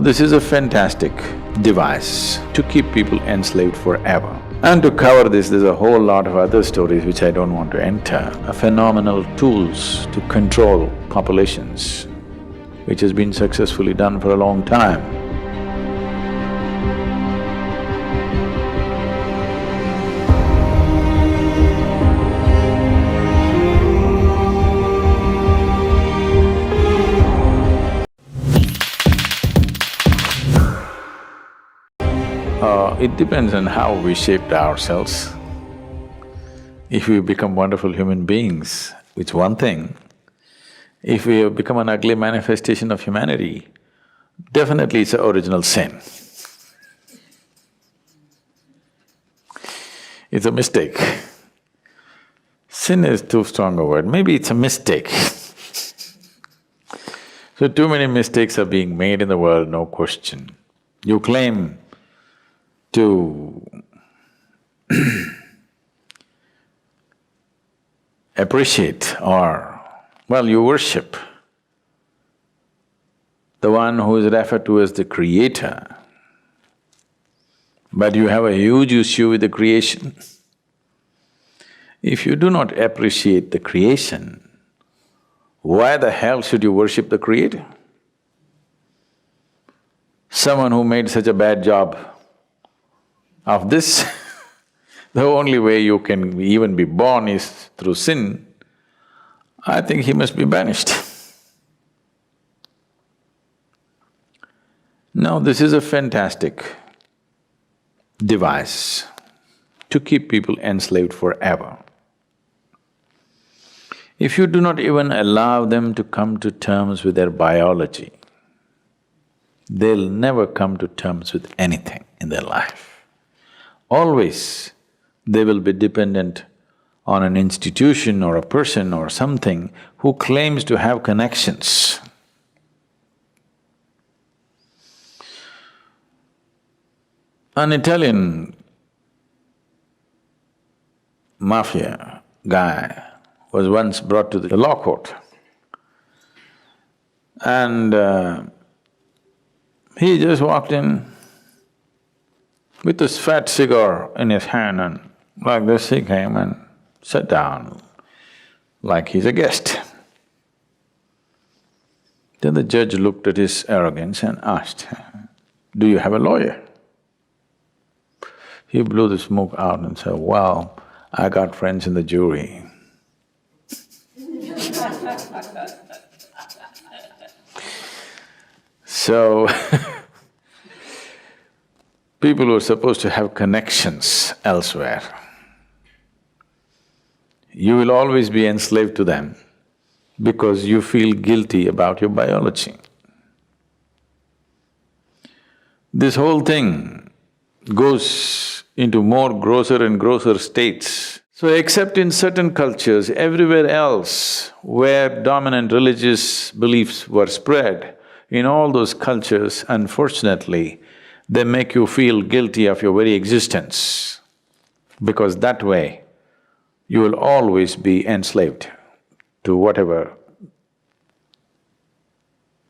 This is a fantastic device to keep people enslaved forever. And to cover this, there's a whole lot of other stories which I don't want to enter, phenomenal tools to control populations, which has been successfully done for a long time. It depends on how we shaped ourselves. If we become wonderful human beings, it's one thing. If we have become an ugly manifestation of humanity, definitely it's an original sin. It's a mistake. Sin is too strong a word, maybe it's a mistake. So too many mistakes are being made in the world, no question. You claim to appreciate or, well, you worship the one who is referred to as the creator, but you have a huge issue with the creation. If you do not appreciate the creation, why the hell should you worship the creator? Someone who made such a bad job of this, the only way you can even be born is through sin, I think he must be banished. Now, this is a fantastic device to keep people enslaved forever. If you do not even allow them to come to terms with their biology, they'll never come to terms with anything in their life. Always they will be dependent on an institution or a person or something who claims to have connections. An Italian mafia guy was once brought to the law court and he just walked in with this fat cigar in his hand and like this he came and sat down like he's a guest. Then the judge looked at his arrogance and asked, "Do you have a lawyer?" He blew the smoke out and said, "Well, I got friends in the jury." So people who are supposed to have connections elsewhere, you will always be enslaved to them because you feel guilty about your biology. This whole thing goes into more grosser and grosser states. So except in certain cultures, everywhere else where dominant religious beliefs were spread, in all those cultures, unfortunately, they make you feel guilty of your very existence, because that way you will always be enslaved to whatever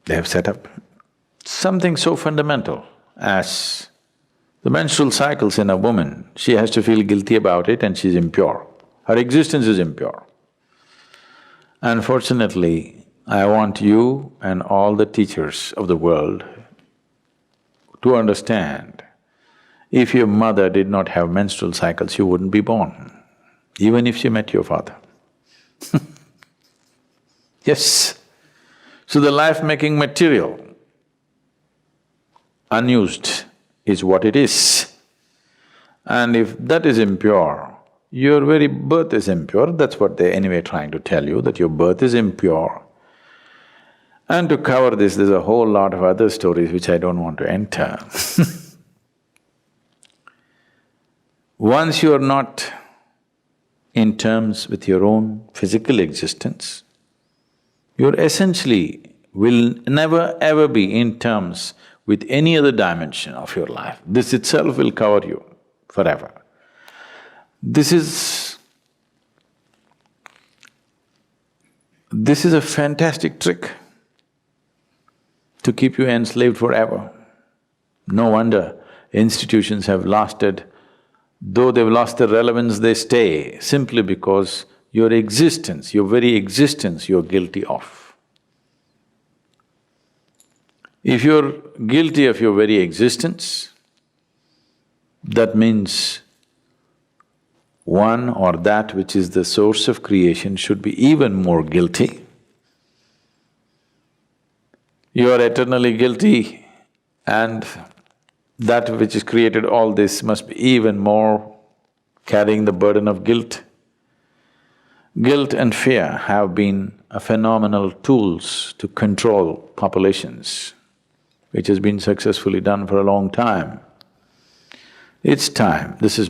they have set up. Something so fundamental as the menstrual cycles in a woman, she has to feel guilty about it and she's impure. Her existence is impure. Unfortunately, I want you and all the teachers of the world to understand, if your mother did not have menstrual cycles, you wouldn't be born, even if she met your father. Yes. So the life-making material, unused, is what it is. And if that is impure, your very birth is impure, that's what they're anyway trying to tell you, that your birth is impure. And to cover this, there's a whole lot of other stories which I don't want to enter. Once you are not in terms with your own physical existence, you essentially will never ever be in terms with any other dimension of your life. This itself will cover you forever. This is a fantastic trick to keep you enslaved forever. No wonder institutions have lasted. Though they've lost their relevance, they stay, simply because your existence, your very existence, you're guilty of. If you're guilty of your very existence, that means one or that which is the source of creation should be even more guilty. You are eternally guilty, and that which has created all this must be even more carrying the burden of guilt. Guilt and fear have been a phenomenal tools to control populations, which has been successfully done for a long time. It's time, this is